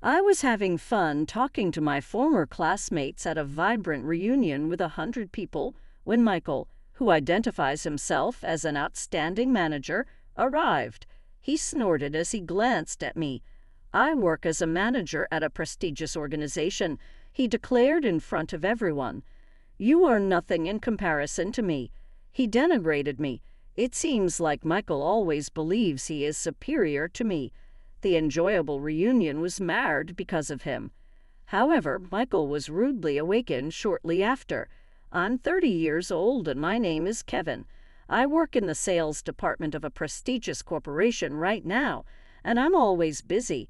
I was having fun talking to my former classmates at a vibrant reunion with 100 people when Michael, who identifies himself as an outstanding manager, arrived. He snorted as he glanced at me. "I work as a manager at a prestigious organization," he declared in front of everyone. "You are nothing in comparison to me." He denigrated me. It seems like Michael always believes he is superior to me. The enjoyable reunion was marred because of him. However, Michael was rudely awakened shortly after. "I'm 30 years old and my name is Kevin. I work in the sales department of a prestigious corporation right now, and I'm always busy.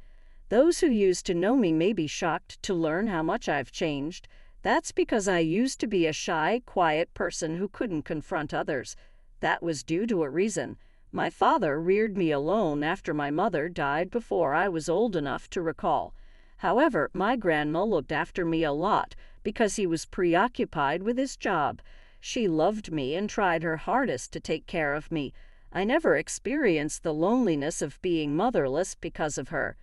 Those who used to know me may be shocked to learn how much I've changed. That's because I used to be a shy, quiet person who couldn't confront others. That was due to a reason. My father reared me alone after my mother died before I was old enough to recall. However, my grandma looked after me a lot because he was preoccupied with his job. She loved me and tried her hardest to take care of me. I never experienced the loneliness of being motherless because of her."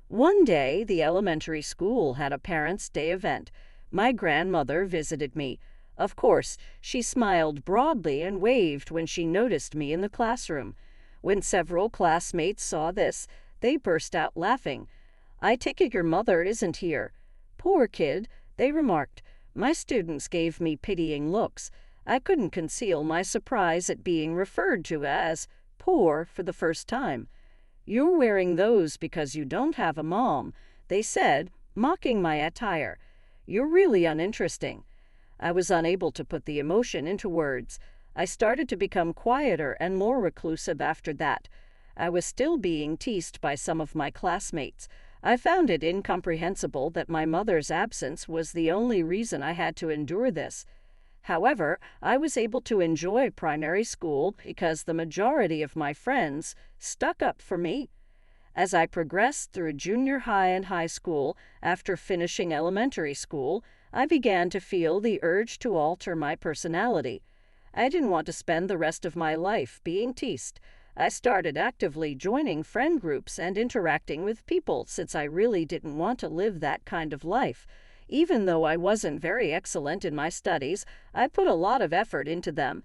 One day, the elementary school had a Parents' Day event. My grandmother visited me. Of course, she smiled broadly and waved when she noticed me in the classroom. When several classmates saw this, they burst out laughing. "I take it your mother isn't here." "Poor kid," they remarked. My students gave me pitying looks. I couldn't conceal my surprise at being referred to as poor for the first time. "You're wearing those because you don't have a mom," they said, mocking my attire. "You're really uninteresting." I was unable to put the emotion into words. I started to become quieter and more reclusive after that. I was still being teased by some of my classmates. I found it incomprehensible that my mother's absence was the only reason I had to endure this. However, I was able to enjoy primary school because the majority of my friends stuck up for me. As I progressed through junior high and high school, after finishing elementary school, I began to feel the urge to alter my personality. I didn't want to spend the rest of my life being teased. I started actively joining friend groups and interacting with people since I really didn't want to live that kind of life. Even though I wasn't very excellent in my studies, I put a lot of effort into them.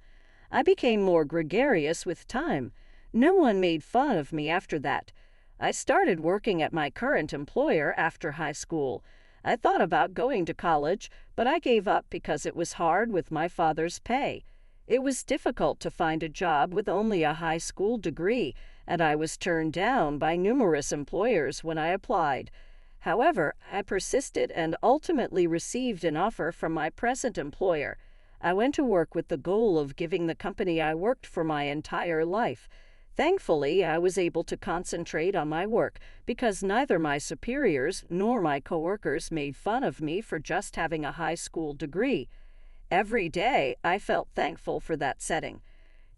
I became more gregarious with time. No one made fun of me after that. I started working at my current employer after high school. I thought about going to college, but I gave up because it was hard with my father's pay. It was difficult to find a job with only a high school degree, and I was turned down by numerous employers when I applied. However, I persisted and ultimately received an offer from my present employer. I went to work with the goal of giving the company I worked for my entire life. Thankfully, I was able to concentrate on my work because neither my superiors nor my coworkers made fun of me for just having a high school degree. Every day, I felt thankful for that setting.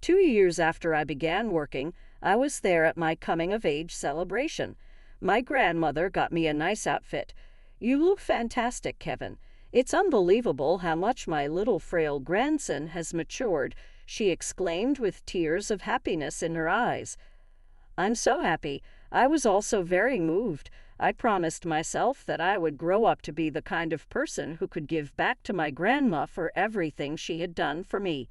2 years after I began working, I was there at my coming-of-age celebration. My grandmother got me a nice outfit. "You look fantastic, Kevin. It's unbelievable how much my little frail grandson has matured," she exclaimed with tears of happiness in her eyes. I'm so happy. I was also very moved. I promised myself that I would grow up to be the kind of person who could give back to my grandma for everything she had done for me.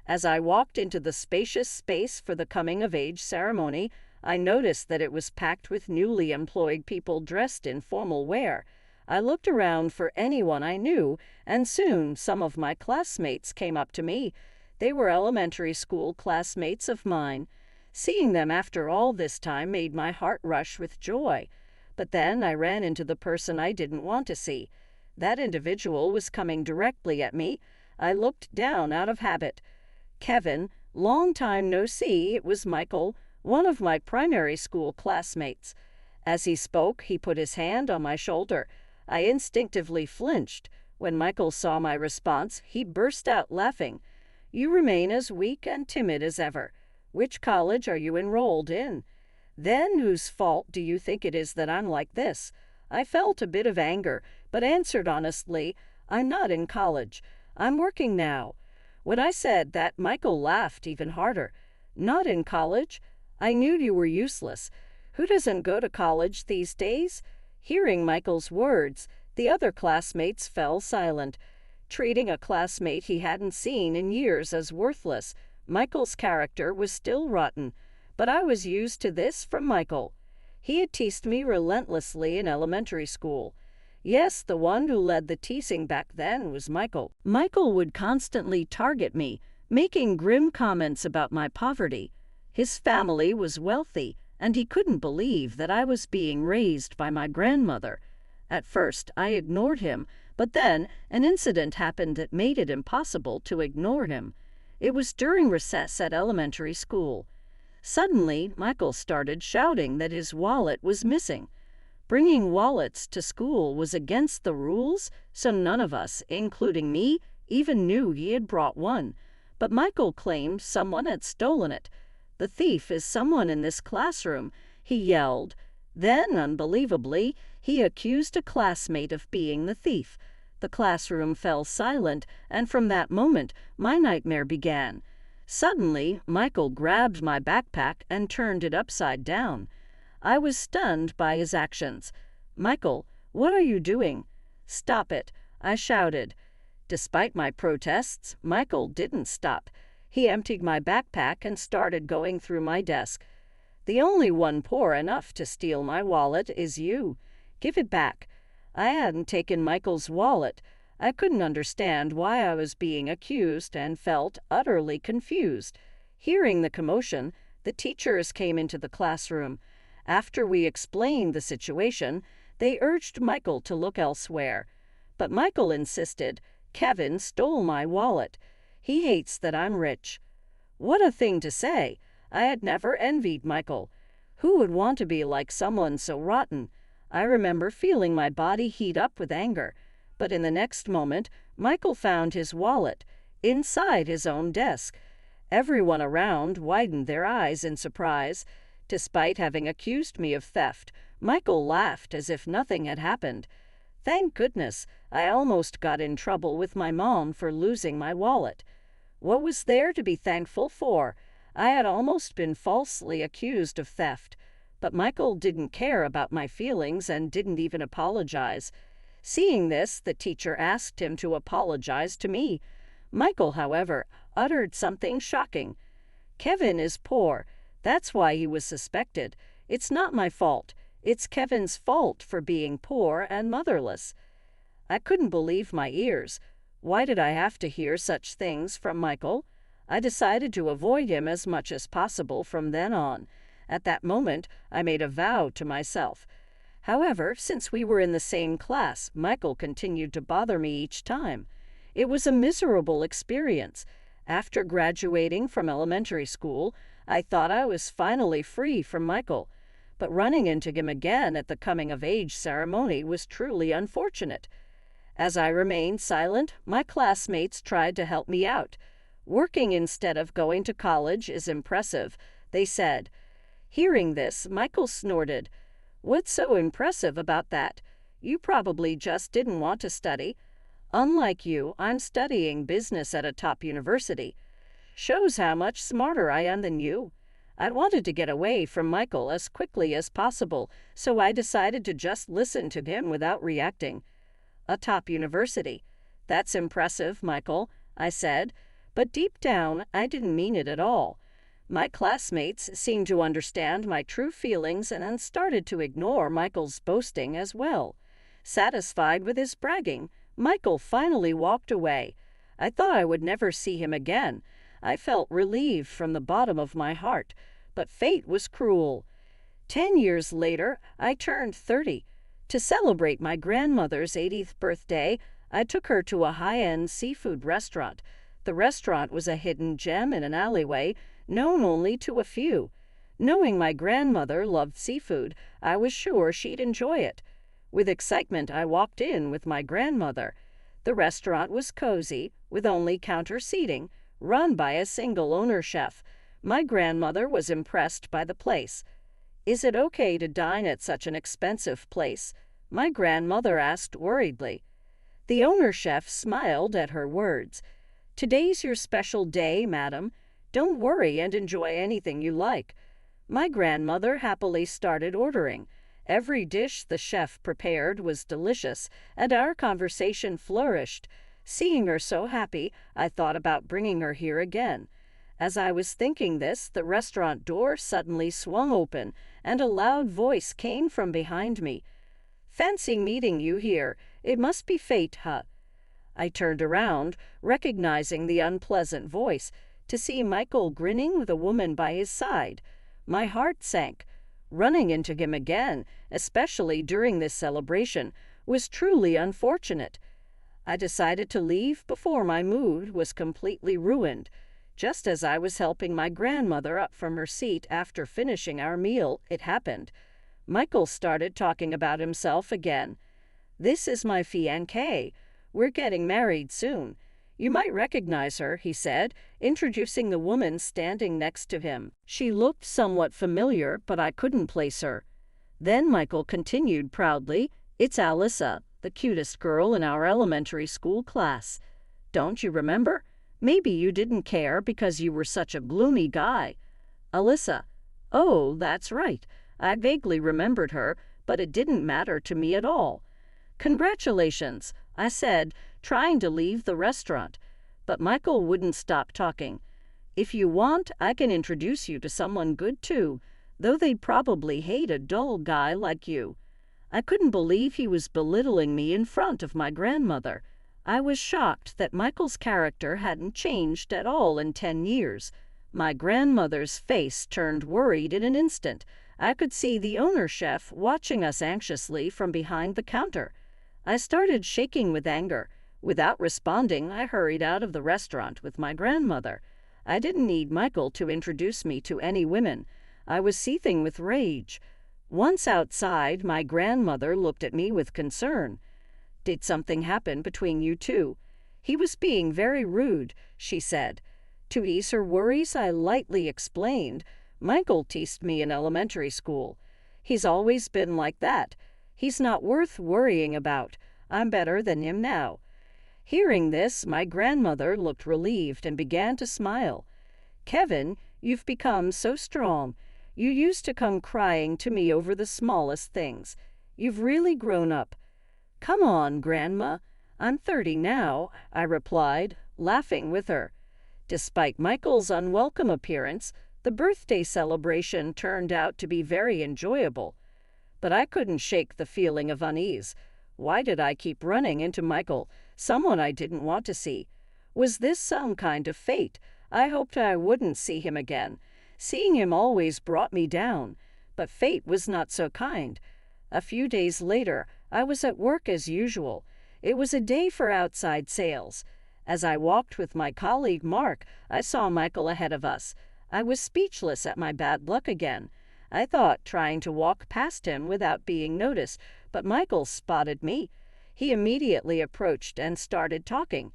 As I walked into the spacious space for the coming-of-age ceremony, I noticed that it was packed with newly employed people dressed in formal wear. I looked around for anyone I knew, and soon some of my classmates came up to me. They were elementary school classmates of mine. Seeing them after all this time made my heart rush with joy. But then I ran into the person I didn't want to see. That individual was coming directly at me. I looked down out of habit. "Kevin, long time no see," it was Michael, one of my primary school classmates. As he spoke, he put his hand on my shoulder. I instinctively flinched. When Michael saw my response, he burst out laughing. "You remain as weak and timid as ever. Which college are you enrolled in? Then whose fault do you think it is that I'm like this?" I felt a bit of anger, but answered honestly, "I'm not in college. I'm working now." When I said that, Michael laughed even harder. "Not in college? I knew you were useless. Who doesn't go to college these days?" Hearing Michael's words, the other classmates fell silent, treating a classmate he hadn't seen in years as worthless. Michael's character was still rotten, but I was used to this from Michael. He had teased me relentlessly in elementary school. Yes, the one who led the teasing back then was Michael. Michael would constantly target me, making grim comments about my poverty. His family was wealthy, and he couldn't believe that I was being raised by my grandmother. At first, I ignored him, but then an incident happened that made it impossible to ignore him. It was during recess at elementary school. Suddenly, Michael started shouting that his wallet was missing. Bringing wallets to school was against the rules, so none of us, including me, even knew he had brought one. But Michael claimed someone had stolen it. "The thief is someone in this classroom," he yelled. Then, unbelievably, he accused a classmate of being the thief. The classroom fell silent, and from that moment, my nightmare began. Suddenly, Michael grabbed my backpack and turned it upside down. I was stunned by his actions. "Michael, what are you doing?" "Stop it," I shouted. Despite my protests, Michael didn't stop. He emptied my backpack and started going through my desk. "The only one poor enough to steal my wallet is you. Give it back." I hadn't taken Michael's wallet. I couldn't understand why I was being accused and felt utterly confused. Hearing the commotion, the teachers came into the classroom. After we explained the situation, they urged Michael to look elsewhere. But Michael insisted. "Kevin stole my wallet. He hates that I'm rich." What a thing to say! I had never envied Michael. Who would want to be like someone so rotten? I remember feeling my body heat up with anger. But in the next moment, Michael found his wallet inside his own desk. Everyone around widened their eyes in surprise. Despite having accused me of theft, Michael laughed as if nothing had happened. Thank goodness, I almost got in trouble with my mom for losing my wallet. What was there to be thankful for? I had almost been falsely accused of theft. But Michael didn't care about my feelings and didn't even apologize. Seeing this, the teacher asked him to apologize to me. Michael, however, uttered something shocking. "Kevin is poor. That's why he was suspected. It's not my fault. It's Kevin's fault for being poor and motherless." I couldn't believe my ears. Why did I have to hear such things from Michael? I decided to avoid him as much as possible from then on. At that moment, I made a vow to myself. However, since we were in the same class, Michael continued to bother me each time. It was a miserable experience. After graduating from elementary school, I thought I was finally free from Michael. But running into him again at the coming-of-age ceremony was truly unfortunate. As I remained silent, my classmates tried to help me out. "Working instead of going to college is impressive," they said. Hearing this, Michael snorted. "What's so impressive about that? You probably just didn't want to study. Unlike you, I'm studying business at a top university. Shows how much smarter I am than you." I wanted to get away from Michael as quickly as possible, so I decided to just listen to him without reacting. "A top university. That's impressive, Michael," I said, but deep down, I didn't mean it at all. My classmates seemed to understand my true feelings and started to ignore Michael's boasting as well. Satisfied with his bragging, Michael finally walked away. I thought I would never see him again. I felt relieved from the bottom of my heart, but fate was cruel. 10 years later, I turned 30. To celebrate my grandmother's 80th birthday, I took her to a high-end seafood restaurant. The restaurant was a hidden gem in an alleyway, known only to a few. Knowing my grandmother loved seafood, I was sure she'd enjoy it. With excitement, I walked in with my grandmother. The restaurant was cozy, with only counter seating, run by a single owner chef. My grandmother was impressed by the place. "Is it okay to dine at such an expensive place?" my grandmother asked worriedly. The owner chef smiled at her words. "Today's your special day, madam. Don't worry and enjoy anything you like." My grandmother happily started ordering. Every dish the chef prepared was delicious, and our conversation flourished. Seeing her so happy, I thought about bringing her here again. As I was thinking this, the restaurant door suddenly swung open, and a loud voice came from behind me. "Fancy meeting you here. It must be fate, huh?" I turned around, recognizing the unpleasant voice, to see Michael grinning with a woman by his side. My heart sank. Running into him again, especially during this celebration, was truly unfortunate. I decided to leave before my mood was completely ruined. Just as I was helping my grandmother up from her seat after finishing our meal, it happened. Michael started talking about himself again. "This is my fiancée. We're getting married soon. You might recognize her," he said, introducing the woman standing next to him. She looked somewhat familiar, but I couldn't place her. Then Michael continued proudly, "It's Alyssa, the cutest girl in our elementary school class. Don't you remember? Maybe you didn't care because you were such a gloomy guy." Alyssa. Oh, that's right. I vaguely remembered her, but it didn't matter to me at all. "Congratulations," I said, trying to leave the restaurant. But Michael wouldn't stop talking. "If you want, I can introduce you to someone good too, though they'd probably hate a dull guy like you." I couldn't believe he was belittling me in front of my grandmother. I was shocked that Michael's character hadn't changed at all in 10 years. My grandmother's face turned worried in an instant. I could see the owner chef watching us anxiously from behind the counter. I started shaking with anger. Without responding, I hurried out of the restaurant with my grandmother. I didn't need Michael to introduce me to any women. I was seething with rage. Once outside, my grandmother looked at me with concern. "Did something happen between you two?" "He was being very rude," she said. To ease her worries, I lightly explained. "Michael teased me in elementary school. He's always been like that. He's not worth worrying about. I'm better than him now." Hearing this, my grandmother looked relieved and began to smile. "Kevin, you've become so strong. You used to come crying to me over the smallest things. You've really grown up." "Come on, Grandma. I'm 30 now," I replied, laughing with her. Despite Michael's unwelcome appearance, the birthday celebration turned out to be very enjoyable. But I couldn't shake the feeling of unease. Why did I keep running into Michael, someone I didn't want to see? Was this some kind of fate? I hoped I wouldn't see him again. Seeing him always brought me down, but fate was not so kind. A few days later, I was at work as usual. It was a day for outside sales. As I walked with my colleague Mark, I saw Michael ahead of us. I was speechless at my bad luck again. I thought trying to walk past him without being noticed, but Michael spotted me. He immediately approached and started talking.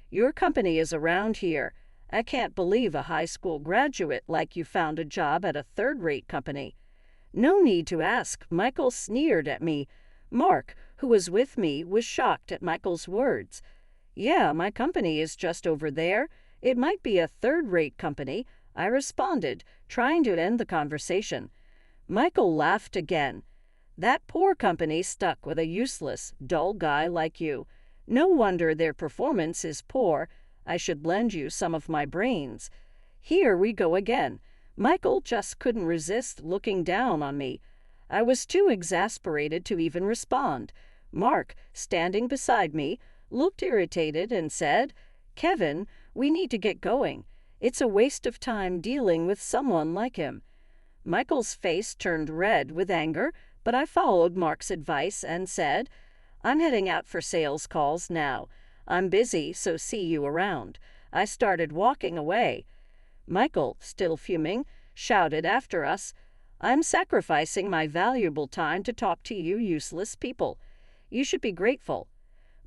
"Your company is around here. I can't believe a high school graduate like you found a job at a third-rate company." No need to ask. Michael sneered at me. Mark, who was with me, was shocked at Michael's words. "Yeah, my company is just over there. It might be a third-rate company," I responded, trying to end the conversation. Michael laughed again. "That poor company stuck with a useless, dull guy like you. No wonder their performance is poor. I should lend you some of my brains." Here we go again. Michael just couldn't resist looking down on me. I was too exasperated to even respond. Mark, standing beside me, looked irritated and said, "Kevin, we need to get going. It's a waste of time dealing with someone like him." Michael's face turned red with anger, but I followed Mark's advice and said, "I'm heading out for sales calls now. I'm busy, so see you around." I started walking away. Michael, still fuming, shouted after us, "I'm sacrificing my valuable time to talk to you useless people. You should be grateful."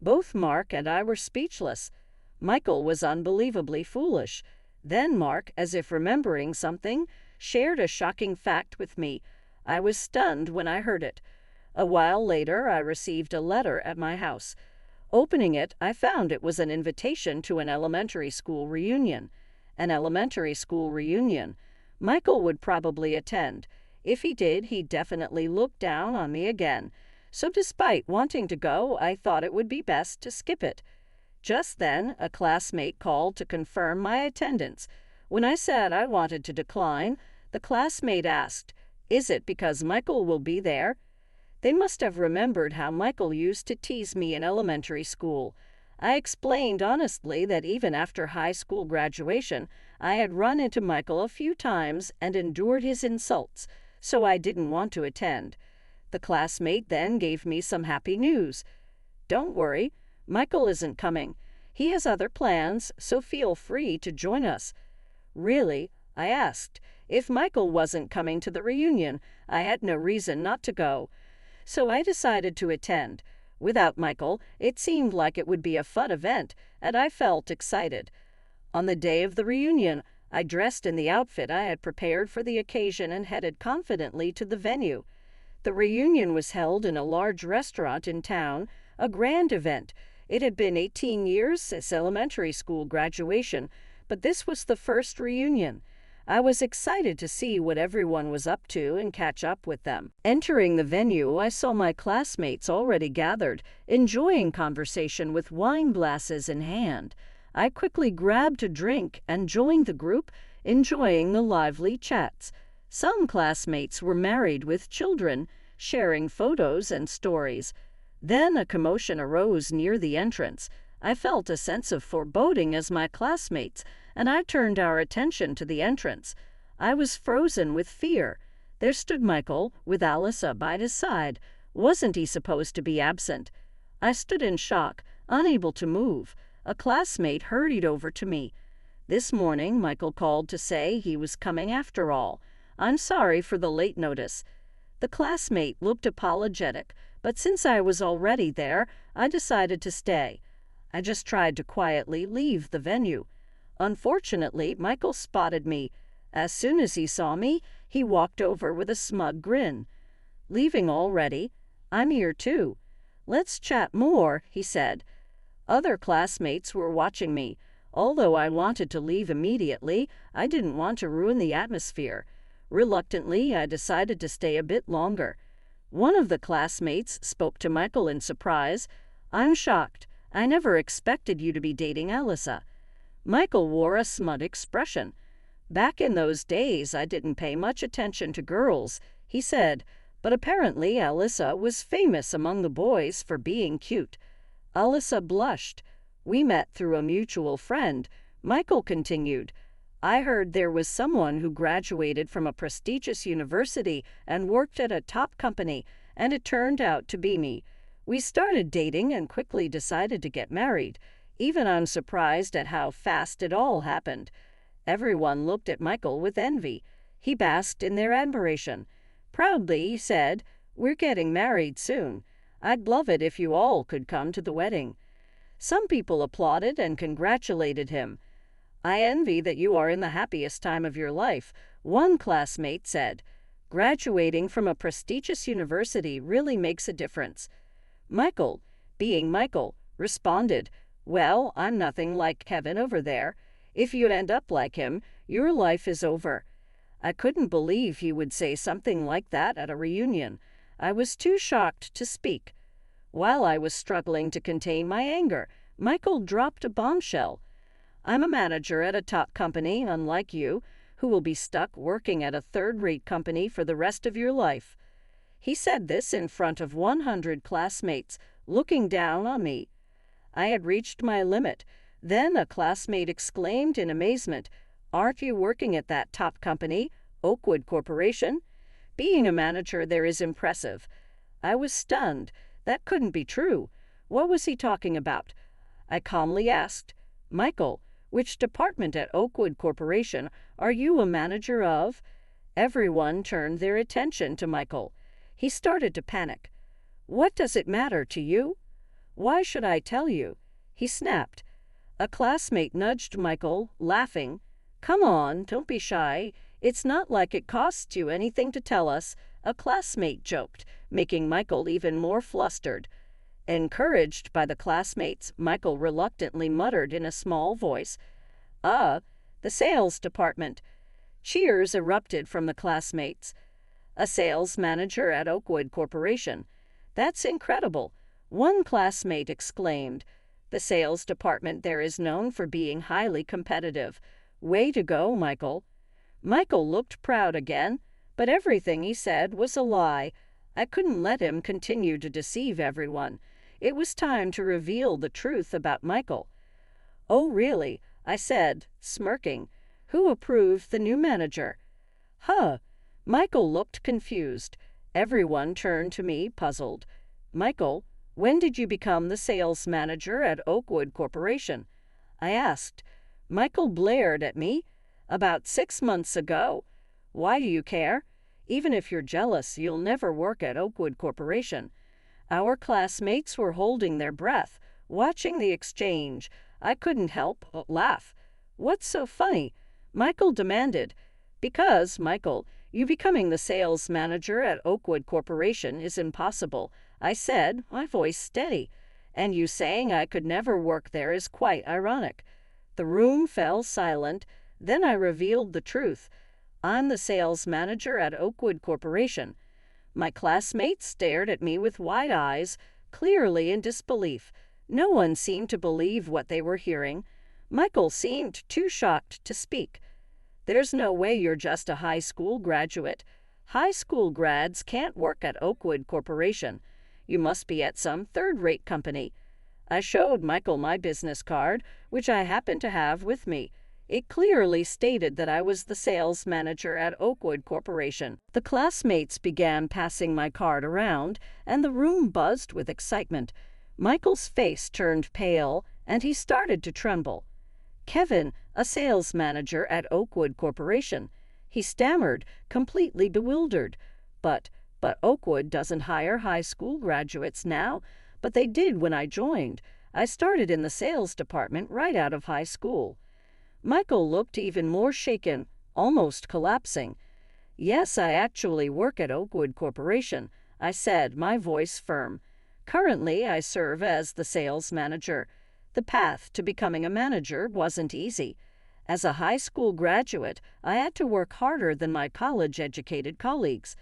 Both Mark and I were speechless. Michael was unbelievably foolish. Then Mark, as if remembering something, shared a shocking fact with me. I was stunned when I heard it. A while later, I received a letter at my house. Opening it, I found it was an invitation to an elementary school reunion. An elementary school reunion. Michael would probably attend. If he did, he'd definitely look down on me again. So despite wanting to go, I thought it would be best to skip it. Just then, a classmate called to confirm my attendance. When I said I wanted to decline, the classmate asked, "Is it because Michael will be there?" They must have remembered how Michael used to tease me in elementary school. I explained honestly that even after high school graduation, I had run into Michael a few times and endured his insults, so I didn't want to attend. The classmate then gave me some happy news. "Don't worry, Michael isn't coming. He has other plans, so feel free to join us." "Really?" I asked. If Michael wasn't coming to the reunion, I had no reason not to go. So I decided to attend. Without Michael, it seemed like it would be a fun event, and I felt excited. On the day of the reunion, I dressed in the outfit I had prepared for the occasion and headed confidently to the venue. The reunion was held in a large restaurant in town, a grand event. It had been 18 years since elementary school graduation, but this was the first reunion. I was excited to see what everyone was up to and catch up with them. Entering the venue, I saw my classmates already gathered, enjoying conversation with wine glasses in hand. I quickly grabbed a drink and joined the group, enjoying the lively chats. Some classmates were married with children, sharing photos and stories. Then a commotion arose near the entrance. I felt a sense of foreboding as my classmates, and I turned our attention to the entrance. I was frozen with fear. There stood Michael, with Alyssa by his side. Wasn't he supposed to be absent? I stood in shock, unable to move. A classmate hurried over to me. "This morning, Michael called to say he was coming after all. I'm sorry for the late notice." The classmate looked apologetic, but since I was already there, I decided to stay. I just tried to quietly leave the venue. Unfortunately, Michael spotted me. As soon as he saw me, he walked over with a smug grin. "Leaving already? I'm here too. Let's chat more," he said. Other classmates were watching me. Although I wanted to leave immediately, I didn't want to ruin the atmosphere. Reluctantly, I decided to stay a bit longer. One of the classmates spoke to Michael in surprise. "I'm shocked. I never expected you to be dating Alyssa." Michael wore a smug expression. "Back in those days, I didn't pay much attention to girls," he said, but apparently Alyssa was famous among the boys for being cute. Alyssa blushed. "We met through a mutual friend," Michael continued. "I heard there was someone who graduated from a prestigious university and worked at a top company, and it turned out to be me. We started dating and quickly decided to get married. Even I'm surprised at how fast it all happened." Everyone looked at Michael with envy. He basked in their admiration. Proudly, he said, "We're getting married soon. I'd love it if you all could come to the wedding." Some people applauded and congratulated him. "I envy that you are in the happiest time of your life," one classmate said. "Graduating from a prestigious university really makes a difference." Michael, being Michael, responded, "Well, I'm nothing like Kevin over there. If you end up like him, your life is over." I couldn't believe he would say something like that at a reunion. I was too shocked to speak. While I was struggling to contain my anger, Michael dropped a bombshell. "I'm a manager at a top company, unlike you, who will be stuck working at a third-rate company for the rest of your life." He said this in front of 100 classmates, looking down on me. I had reached my limit. Then a classmate exclaimed in amazement, "Aren't you working at that top company, Oakwood Corporation? Being a manager there is impressive." I was stunned. That couldn't be true. What was he talking about? I calmly asked, "Michael, which department at Oakwood Corporation are you a manager of?" Everyone turned their attention to Michael. He started to panic. "What does it matter to you?" "Why should I tell you?" he snapped. A classmate nudged Michael, laughing. "Come on, don't be shy. It's not like it costs you anything to tell us," a classmate joked, making Michael even more flustered. Encouraged by the classmates, Michael reluctantly muttered in a small voice, The sales department." Cheers erupted from the classmates. a sales manager at Oakwood Corporation. That's incredible, one classmate exclaimed. The sales department there is known for being highly competitive. Way to go, Michael. Michael looked proud again, but everything he said was a lie. I couldn't let him continue to deceive everyone. It was time to reveal the truth about Michael. Oh, really? I said, smirking. Who approved the new manager? Huh. Michael looked confused. Everyone turned to me, puzzled. Michael, when did you become the sales manager at Oakwood Corporation? I asked. Michael glared at me. About 6 months ago. Why do you care? Even if you're jealous, you'll never work at Oakwood Corporation. Our classmates were holding their breath, watching the exchange. I couldn't help but laugh. What's so funny? Michael demanded. Because, Michael, you becoming the sales manager at Oakwood Corporation is impossible, I said, my voice steady. And you saying I could never work there is quite ironic. The room fell silent. Then I revealed the truth. I'm the sales manager at Oakwood Corporation. My classmates stared at me with wide eyes, clearly in disbelief. No one seemed to believe what they were hearing. Michael seemed too shocked to speak. There's no way you're just a high school graduate. High school grads can't work at Oakwood Corporation. You must be at some third-rate company. I showed Michael my business card, which I happened to have with me. It clearly stated that I was the sales manager at Oakwood Corporation. The classmates began passing my card around, and the room buzzed with excitement. Michael's face turned pale, and he started to tremble. Kevin, a sales manager at Oakwood Corporation. He stammered, completely bewildered. But Oakwood doesn't hire high school graduates now, but they did when I joined. I started in the sales department right out of high school. Michael looked even more shaken, almost collapsing. Yes, I actually work at Oakwood Corporation, I said, my voice firm. Currently, I serve as the sales manager. The path to becoming a manager wasn't easy. As a high school graduate, I had to work harder than my college-educated colleagues.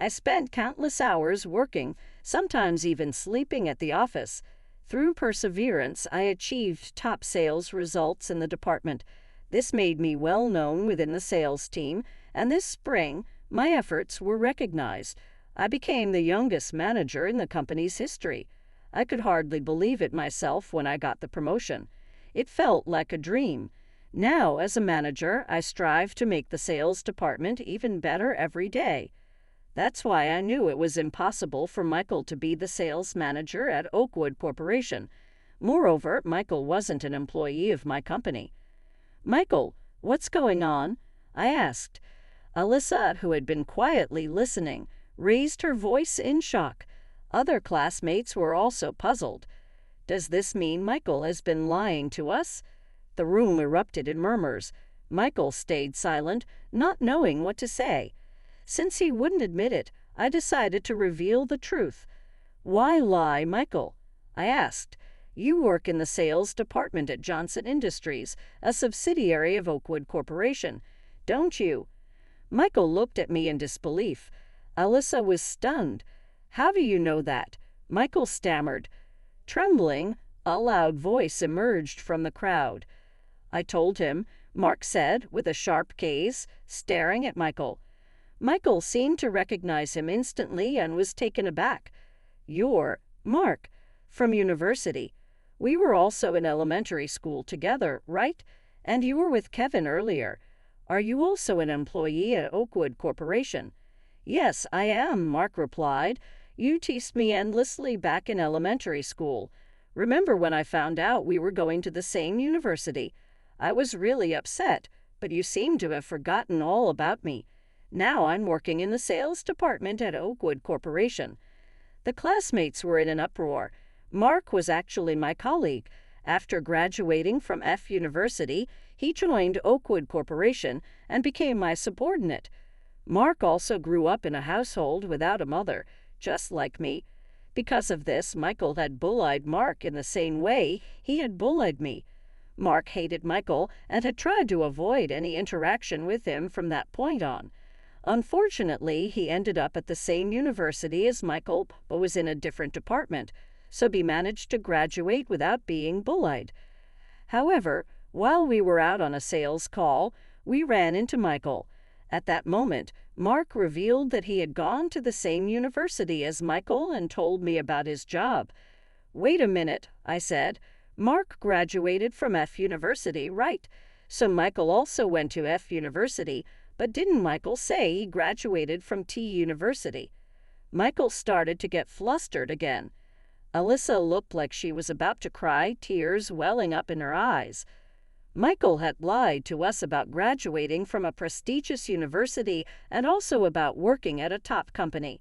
I spent countless hours working, sometimes even sleeping at the office. Through perseverance, I achieved top sales results in the department. This made me well known within the sales team, and this spring, my efforts were recognized. I became the youngest manager in the company's history. I could hardly believe it myself when I got the promotion. It felt like a dream. Now, as a manager, I strive to make the sales department even better every day. That's why I knew it was impossible for Michael to be the sales manager at Oakwood Corporation. Moreover, Michael wasn't an employee of my company. Michael, what's going on? I asked. Alyssa, who had been quietly listening, raised her voice in shock. Other classmates were also puzzled. Does this mean Michael has been lying to us? The room erupted in murmurs. Michael stayed silent, not knowing what to say. Since he wouldn't admit it, I decided to reveal the truth. Why lie, Michael? I asked. You work in the sales department at Johnson Industries, a subsidiary of Oakwood Corporation, don't you? Michael looked at me in disbelief. Alyssa was stunned. How do you know that? Michael stammered. Trembling, a loud voice emerged from the crowd. I told him, Mark said, with a sharp gaze, staring at Michael. Michael seemed to recognize him instantly and was taken aback. You're Mark, from university. We were also in elementary school together, right? And you were with Kevin earlier. Are you also an employee at Oakwood Corporation? Yes, I am, Mark replied. You teased me endlessly back in elementary school. Remember when I found out we were going to the same university? I was really upset, but you seem to have forgotten all about me. Now I'm working in the sales department at Oakwood Corporation. The classmates were in an uproar. Mark was actually my colleague. After graduating from F University, he joined Oakwood Corporation and became my subordinate. Mark also grew up in a household without a mother, just like me. Because of this, Michael had bullied Mark in the same way he had bullied me. Mark hated Michael and had tried to avoid any interaction with him from that point on. Unfortunately, he ended up at the same university as Michael, but was in a different department, so he managed to graduate without being bullied. However, while we were out on a sales call, we ran into Michael. At that moment, Mark revealed that he had gone to the same university as Michael and told me about his job. "Wait a minute," I said. "Mark graduated from F University, right? So Michael also went to F University, but didn't Michael say he graduated from T University?" Michael started to get flustered again. Alyssa looked like she was about to cry, tears welling up in her eyes. Michael had lied to us about graduating from a prestigious university and also about working at a top company.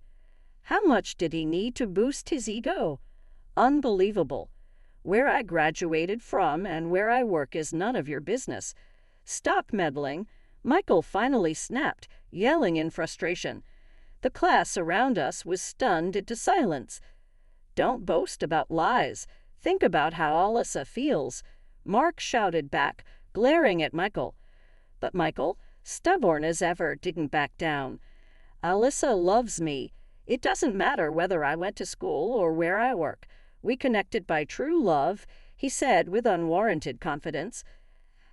How much did he need to boost his ego? Unbelievable. Where I graduated from and where I work is none of your business. Stop meddling, Michael finally snapped, yelling in frustration. The class around us was stunned into silence. "Don't boast about lies. Think about how Alyssa feels," Mark shouted back, glaring at Michael. But Michael, stubborn as ever, didn't back down. "Alyssa loves me. It doesn't matter whether I went to school or where I work. We connected by true love," he said with unwarranted confidence.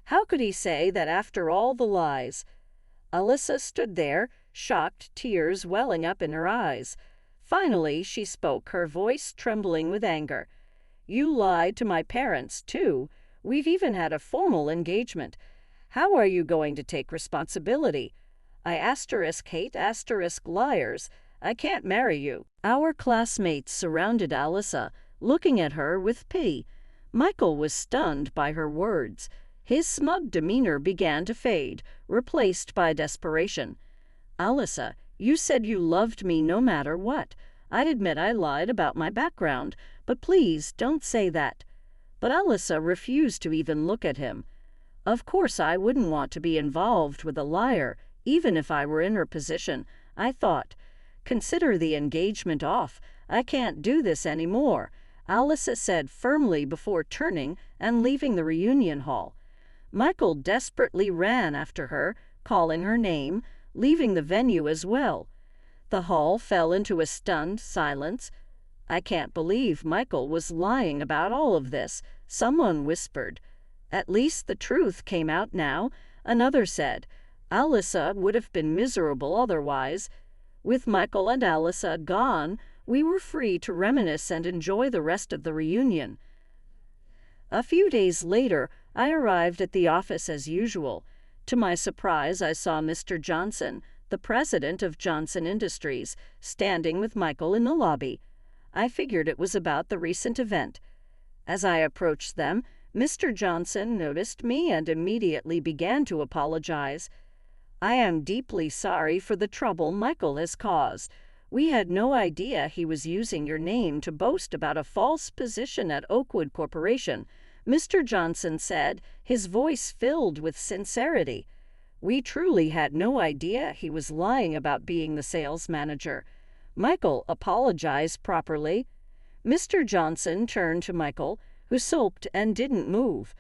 How could he say that after all the lies? Alyssa stood there, shocked, tears welling up in her eyes. Finally, she spoke, her voice trembling with anger. "You lied to my parents, too. We've even had a formal engagement. How are you going to take responsibility? I hate liars. I can't marry you." Our classmates surrounded Alyssa, looking at her with pity. Michael was stunned by her words. His smug demeanor began to fade, replaced by desperation. "Alyssa, you said you loved me no matter what. I admit I lied about my background, but please don't say that." But Alyssa refused to even look at him. "Of course I wouldn't want to be involved with a liar, even if I were in her position," I thought. "Consider the engagement off. I can't do this anymore," Alyssa said firmly before turning and leaving the reunion hall. Michael desperately ran after her, calling her name, leaving the venue as well. The hall fell into a stunned silence. "I can't believe Michael was lying about all of this," someone whispered. "At least the truth came out now," another said. "Alyssa would have been miserable otherwise." With Michael and Alyssa gone, we were free to reminisce and enjoy the rest of the reunion. A few days later, I arrived at the office as usual. To my surprise, I saw Mr. Johnson, the president of Johnson Industries, standing with Michael in the lobby. I figured it was about the recent event. As I approached them, Mr. Johnson noticed me and immediately began to apologize. "I am deeply sorry for the trouble Michael has caused. We had no idea he was using your name to boast about a false position at Oakwood Corporation," Mr. Johnson said, his voice filled with sincerity. "We truly had no idea he was lying about being the sales manager." Michael apologized properly. Mr. Johnson turned to Michael, who sulked and didn't move.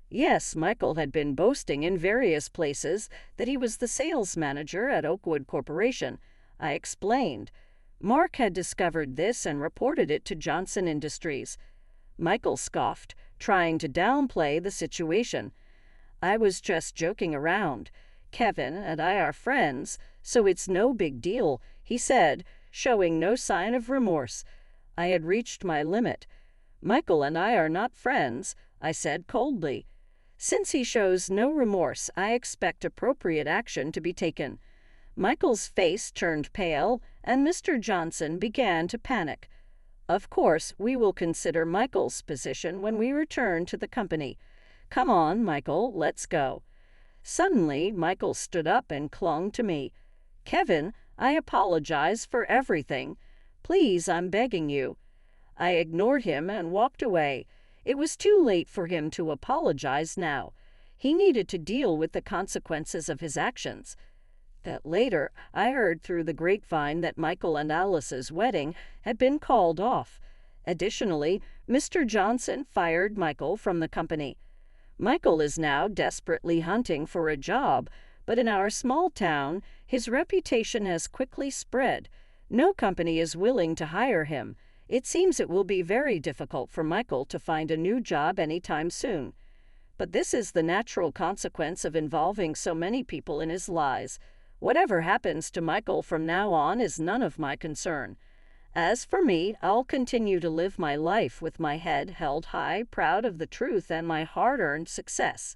Yes, Michael had been boasting in various places that he was the sales manager at Oakwood Corporation. I explained. Mark had discovered this and reported it to Johnson Industries. Michael scoffed, trying to downplay the situation. "I was just joking around. Kevin and I are friends, so it's no big deal," he said, showing no sign of remorse. I had reached my limit. "Michael and I are not friends," I said coldly. Since he shows no remorse, I expect appropriate action to be taken. Michael's face turned pale, and Mr. Johnson began to panic. "Of course, we will consider Michael's position when we return to the company. Come on, Michael, let's go." Suddenly, Michael stood up and clung to me. "Kevin, I apologize for everything. Please, I'm begging you." I ignored him and walked away. It was too late for him to apologize now. He needed to deal with the consequences of his actions. That later, I heard through the grapevine that Michael and Alice's wedding had been called off. Additionally, Mr. Johnson fired Michael from the company. Michael is now desperately hunting for a job, but in our small town, his reputation has quickly spread. No company is willing to hire him. It seems it will be very difficult for Michael to find a new job anytime soon. But this is the natural consequence of involving so many people in his lies. Whatever happens to Michael from now on is none of my concern. As for me, I'll continue to live my life with my head held high, proud of the truth and my hard-earned success.